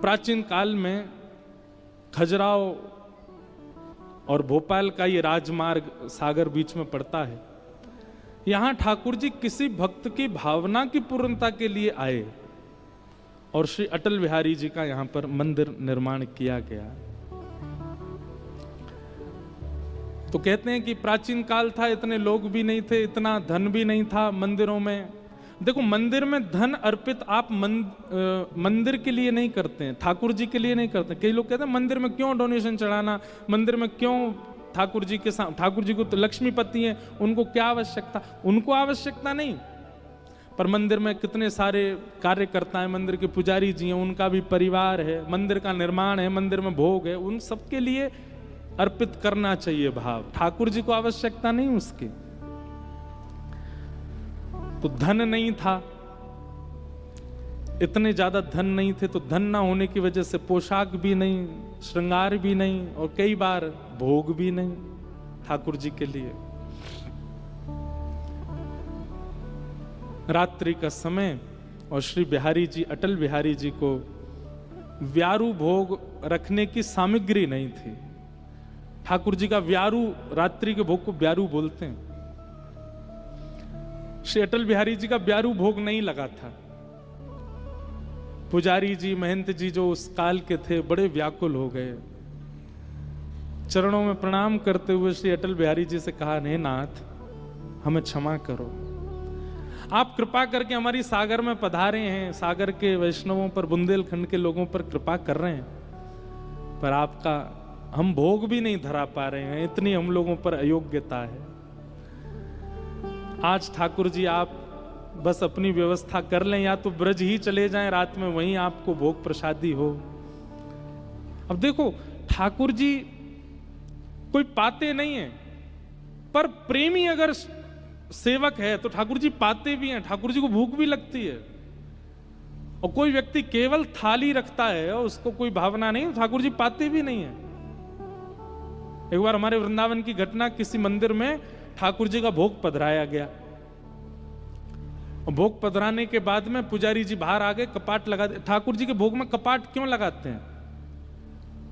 प्राचीन काल में खजुराहो और भोपाल का ये राजमार्ग सागर बीच में पड़ता है। यहां ठाकुर जी किसी भक्त की भावना की पूर्णता के लिए आए और श्री अटल बिहारी जी का यहां पर मंदिर निर्माण किया गया। तो कहते हैं कि प्राचीन काल था, इतने लोग भी नहीं थे, इतना धन भी नहीं था मंदिरों में। देखो, मंदिर में धन अर्पित आप मंदिर के लिए नहीं करते हैं, ठाकुर जी के लिए नहीं करते। कई लोग कहते हैं मंदिर में क्यों डोनेशन चढ़ाना, मंदिर में क्यों ठाकुर जी के साथ, ठाकुर जी को तो लक्ष्मीपति हैं, उनको क्या आवश्यकता। उनको आवश्यकता नहीं, पर मंदिर में कितने सारे कार्यकर्ता हैं, मंदिर के पुजारी जी हैं, उनका भी परिवार है, मंदिर का निर्माण है, मंदिर में भोग है, उन सबके लिए अर्पित करना चाहिए भाव। ठाकुर जी को आवश्यकता नहीं उसकी। तो धन नहीं था, इतने ज्यादा धन नहीं थे, तो धन ना होने की वजह से पोशाक भी नहीं, श्रृंगार भी नहीं, और कई बार भोग भी नहीं ठाकुर जी के लिए। रात्रि का समय और श्री बिहारी जी, अटल बिहारी जी को व्यारू भोग रखने की सामग्री नहीं थी। ठाकुर जी का व्यारू, रात्रि के भोग को व्यारू बोलते हैं। श्री अटल बिहारी जी का व्यारू भोग नहीं लगा था। पुजारी जी, महंत जी जो उस काल के थे, बड़े व्याकुल हो गए। चरणों में प्रणाम करते हुए श्री अटल बिहारी जी से कहा, हे नाथ, हमें क्षमा करो, आप कृपा करके हमारी सागर में पधारे हैं, सागर के वैष्णवों पर, बुंदेलखंड के लोगों पर कृपा कर रहे हैं, पर आपका हम भोग भी नहीं धरा पा रहे हैं, इतनी हम लोगों पर अयोग्यता है। आज ठाकुर जी आप बस अपनी व्यवस्था कर लें, या तो ब्रज ही चले जाएं, रात में वहीं आपको भोग प्रसादी हो। अब देखो, ठाकुर जी कोई पाते नहीं है, पर प्रेमी अगर सेवक है तो ठाकुर जी पाते भी हैं, ठाकुर जी को भूख भी लगती है। और कोई व्यक्ति केवल थाली रखता है और उसको कोई भावना नहीं, ठाकुर जी पाते भी नहीं है। एक बार हमारे वृंदावन की घटना, किसी मंदिर में ठाकुर जी का भोग पधराया गया, और भोग पधराने के बाद में पुजारी जी बाहर आ गए, कपाट लगा दे। ठाकुर जी के भोग में कपाट क्यों लगाते हैं?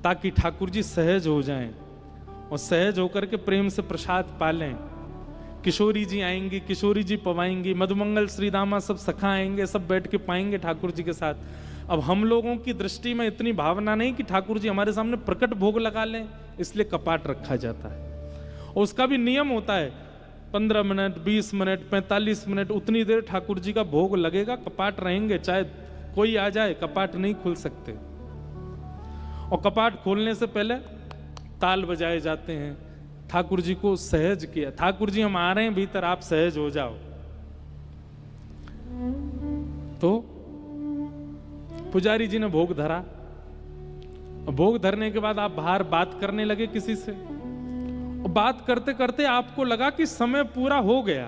ताकि ठाकुर जी सहज हो जाएं और सहज होकर के प्रेम से प्रसाद पालें। किशोरी जी आएंगी, किशोरी जी पवाएंगी, मधुमंगल श्रीदामा सब सखा आएंगे, सब बैठ के पाएंगे ठाकुर जी के साथ। अब हम लोगों की दृष्टि में इतनी भावना नहीं कि ठाकुर जी हमारे सामने प्रकट भोग लगा लें, इसलिए कपाट रखा जाता है। और उसका भी नियम होता है, 15 मिनट, 20 मिनट, 45 मिनट, उतनी देर ठाकुर जी का भोग लगेगा, कपाट रहेंगे, चाहे कोई आ जाए, कपाट नहीं खुल सकते। और कपाट खोलने से पहले ताल बजाए जाते हैं, ठाकुर जी को सहज किया। ठाकुर जी हम आ रहे हैं भीतर, आप सहज हो जाओ। तो पुजारी जी ने भोग धरा, और भोग धरने के बाद आप बाहर बात करने लगे किसी से, और बात करते करते आपको लगा कि समय पूरा हो गया,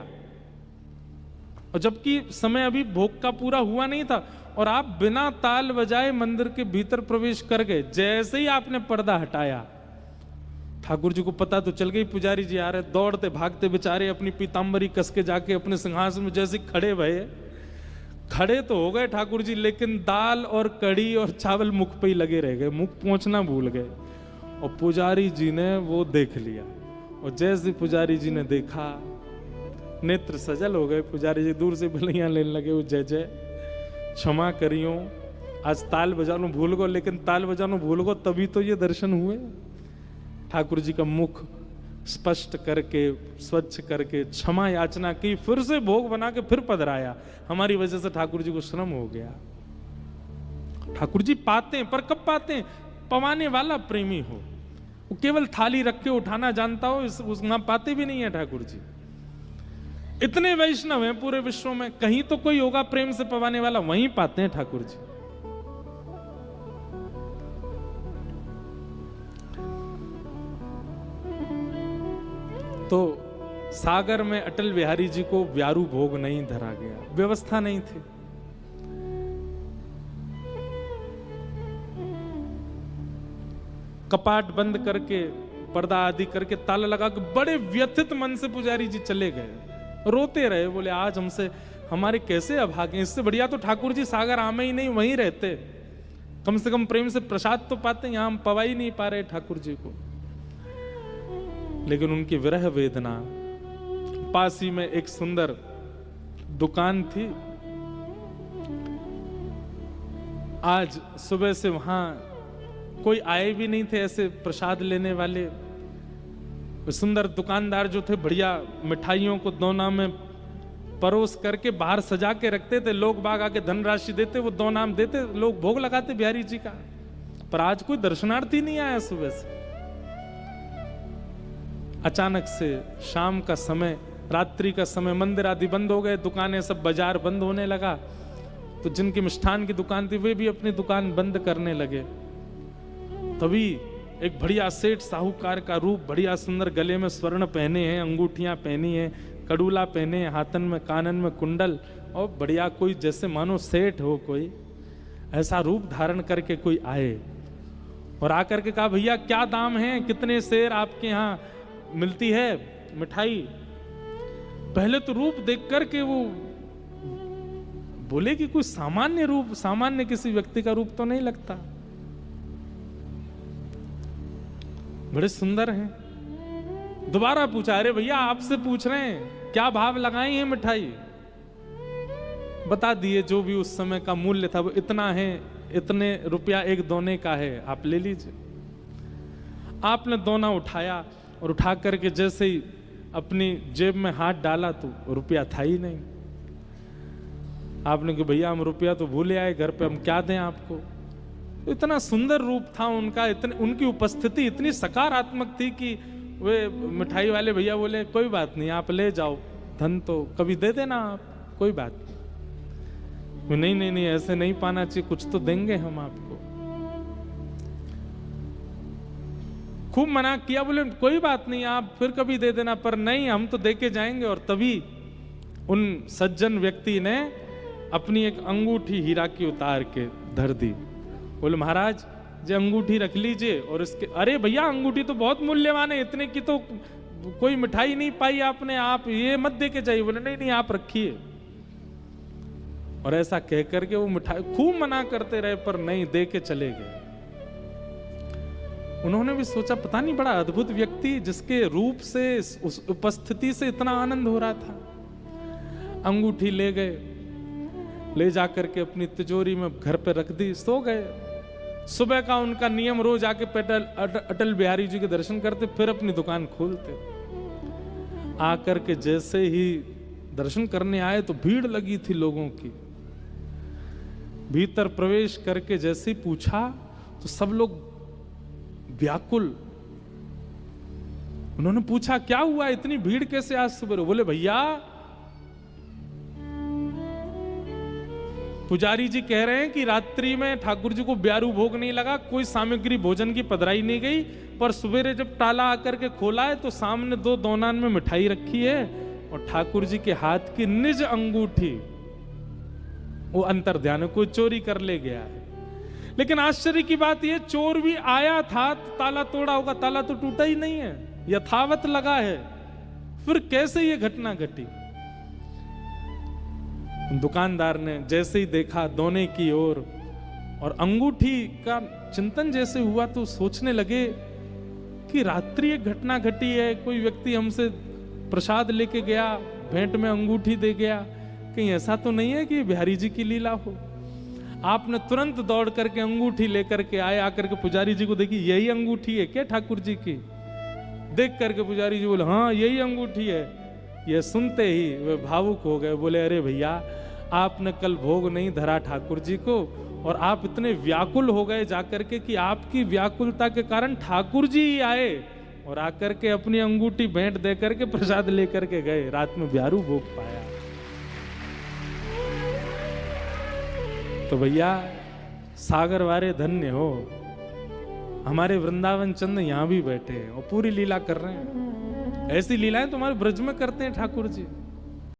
और जबकि समय अभी भोग का पूरा हुआ नहीं था, और आप बिना ताल बजाए मंदिर के भीतर प्रवेश कर गए। जैसे ही आपने पर्दा हटाया, ठाकुर जी को पता तो चल गई पुजारी जी आ रहे, दौड़ते भागते बेचारे अपनी पीतांबरी कस के जाके अपने सिंहासन में जैसे खड़े भये। खड़े तो हो गए ठाकुर जी, लेकिन दाल और कड़ी और चावल मुख पे ही लगे रह गए, मुख पहुंचना भूल गए। और पुजारी जी ने वो देख लिया, और जैसे पुजारी जी ने देखा, नेत्र सजल हो गए। पुजारी जी दूर से भलियां लेने लगे, वो जय जय, क्षमा करियो, आज ताल बजानो भूल गो, लेकिन ताल बजानो भूल गो तभी तो ये दर्शन हुए। ठाकुर जी का मुख स्पष्ट करके, स्वच्छ करके क्षमा याचना की, फिर से भोग बना के फिर पधराया। हमारी वजह से ठाकुर जी को श्रम हो गया। ठाकुर जी पाते हैं, पर कब पाते हैं? पवाने वाला प्रेमी हो, वो केवल थाली रख के उठाना जानता हो, वहां पाते भी नहीं है ठाकुर जी। इतने वैष्णव हैं पूरे विश्व में, कहीं तो कोई होगा प्रेम से पवाने वाला, वहीं पाते हैं ठाकुर जी। तो सागर में अटल बिहारी जी को व्यारू भोग नहीं धरा गया, व्यवस्था नहीं थी। कपाट बंद करके, पर्दा आदि करके, ताला लगा के बड़े व्यथित मन से पुजारी जी चले गए, रोते रहे, बोले आज हमसे हमारे कैसे अभागे, इससे बढ़िया तो ठाकुर जी सागर आमे ही नहीं, वहीं रहते। कम से कम प्रेम से प्रसाद तो पाते हैं, यहां हम पवा ही नहीं पा रहे ठाकुर जी को। लेकिन उनकी विरह वेदना। पास ही में एक सुंदर दुकान थी। आज सुबह से वहां कोई आए भी नहीं थे ऐसे प्रसाद लेने वाले। सुंदर दुकानदार जो थे बढ़िया मिठाइयों को दोना में परोस करके बाहर सजा के रखते थे। लोग बाग आके धनराशि देते, वो दो नाम देते, लोग भोग लगाते बिहारी जी का। पर आज कोई दर्शनार्थी नहीं आया सुबह से। अचानक से शाम का समय, रात्रि का समय, मंदिर आदि बंद हो गए, दुकानें सब, बाजार बंद होने लगा। तो जिनकी मिष्ठान की दुकान थी वे भी अपनी दुकान बंद करने लगे। तभी एक बढ़िया सेठ साहूकार का रूप, बढ़िया सुंदर, गले में स्वर्ण पहने हैं, अंगूठियां पहनी हैं, कड़ूला पहने हैं, हाथन में कानन में कुंडल, और बढ़िया कोई जैसे मानो सेठ हो कोई, ऐसा रूप धारण करके कोई आए और आकर के कहा, भैया क्या दाम है, कितने सेर आपके यहाँ मिलती है मिठाई। पहले तो रूप देख करके वो बोले कि कोई सामान्य रूप, सामान्य किसी व्यक्ति का रूप तो नहीं लगता, बड़े सुंदर हैं। दोबारा पूछा, अरे भैया आपसे पूछ रहे हैं क्या भाव लगाई है मिठाई। बता दिए जो भी उस समय का मूल्य था, वो इतना है, इतने रुपया एक दोने का है, आप ले लीजिए। आपने दोना उठाया और उठा करके जैसे ही अपनी जेब में हाथ डाला तो रुपया था ही नहीं। आपने कहा, भैया हम रुपया तो भूले आए घर पे, हम क्या दें आपको। इतना सुंदर रूप था उनका, इतनी उनकी उपस्थिति इतनी सकारात्मक थी कि वे मिठाई वाले भैया बोले, कोई बात नहीं आप ले जाओ, धन तो कभी दे देना आप, कोई बात नहीं। नहीं नहीं नहीं, ऐसे नहीं पाना चाहिए, कुछ तो देंगे हम आपको। खूब मना किया, बोले कोई बात नहीं आप फिर कभी दे देना, पर नहीं हम तो दे के जाएंगे। और तभी उन सज्जन व्यक्ति ने अपनी एक अंगूठी हीरा की उतार के धर दी। बोले महाराज जी अंगूठी रख लीजिए। और इसके, अरे भैया अंगूठी तो बहुत मूल्यवान है, इतने की तो कोई मिठाई नहीं पाई आपने, आप ये मत दे के जाइए। बोले नहीं नहीं आप रखिए। और ऐसा कह करके वो मिठाई खूब मना करते रहे, पर नहीं, दे के चले गए। उन्होंने भी सोचा पता नहीं, बड़ा अद्भुत व्यक्ति जिसके रूप से, उस उपस्थिति से इतना आनंद हो रहा था। अंगूठी ले गए, ले जाकर के अपनी तिजोरी में घर पे रख दी, सो गए। सुबह का उनका नियम, रोज आके अटल बिहारी जी के दर्शन करते, फिर अपनी दुकान खोलते। आकर के जैसे ही दर्शन करने आए तो भीड़ लगी थी लोगों की। भीतर प्रवेश करके जैसे ही पूछा तो सब लोग व्याकुल। उन्होंने पूछा क्या हुआ, इतनी भीड़ कैसे आज सुबह। बोले भैया पुजारी जी कह रहे हैं कि रात्रि में ठाकुर जी को ब्यारू भोग नहीं लगा, कोई सामग्री भोजन की पधराई नहीं गई, पर सवेरे जब ताला आकर के खोला है तो सामने 2 दोनान में मिठाई रखी है और ठाकुर जी के हाथ की निज अंगूठी वो अंतर ध्यान कोई चोरी कर ले गया है। लेकिन आश्चर्य की बात यह, चोर भी आया था तो ताला तोड़ा होगा, ताला तो टूटा ही नहीं है, यथावत लगा है। फिर कैसे ये घटना घटी। दुकानदार ने जैसे ही देखा दोने की ओर और अंगूठी का चिंतन जैसे हुआ तो सोचने लगे कि रात्रि एक घटना घटी है, कोई व्यक्ति हमसे प्रसाद लेके गया, भेंट में अंगूठी दे गया, कहीं ऐसा तो नहीं है कि बिहारी जी की लीला हो। आपने तुरंत दौड़ करके अंगूठी लेकर के आए, आकर के पुजारी जी को देखी, यही अंगूठी है क्या ठाकुर जी की। देख करके पुजारी जी बोले हाँ यही अंगूठी है। ये सुनते ही वे भावुक हो गए, बोले अरे भैया आपने कल भोग नहीं धरा ठाकुर जी को, और आप इतने व्याकुल हो गए जाकर के कि आपकी व्याकुलता के कारण ठाकुर जी ही आए और आकर के अपनी अंगूठी भेंट दे करके प्रसाद लेकर के गए, रात में ब्यारू भोग पाया। तो भैया सागर वारे धन्य हो, हमारे वृंदावन चंद यहाँ भी बैठे हैं और पूरी लीला कर रहे हैं। ऐसी लीलाएं तुम्हारे ब्रज में करते हैं ठाकुर जी।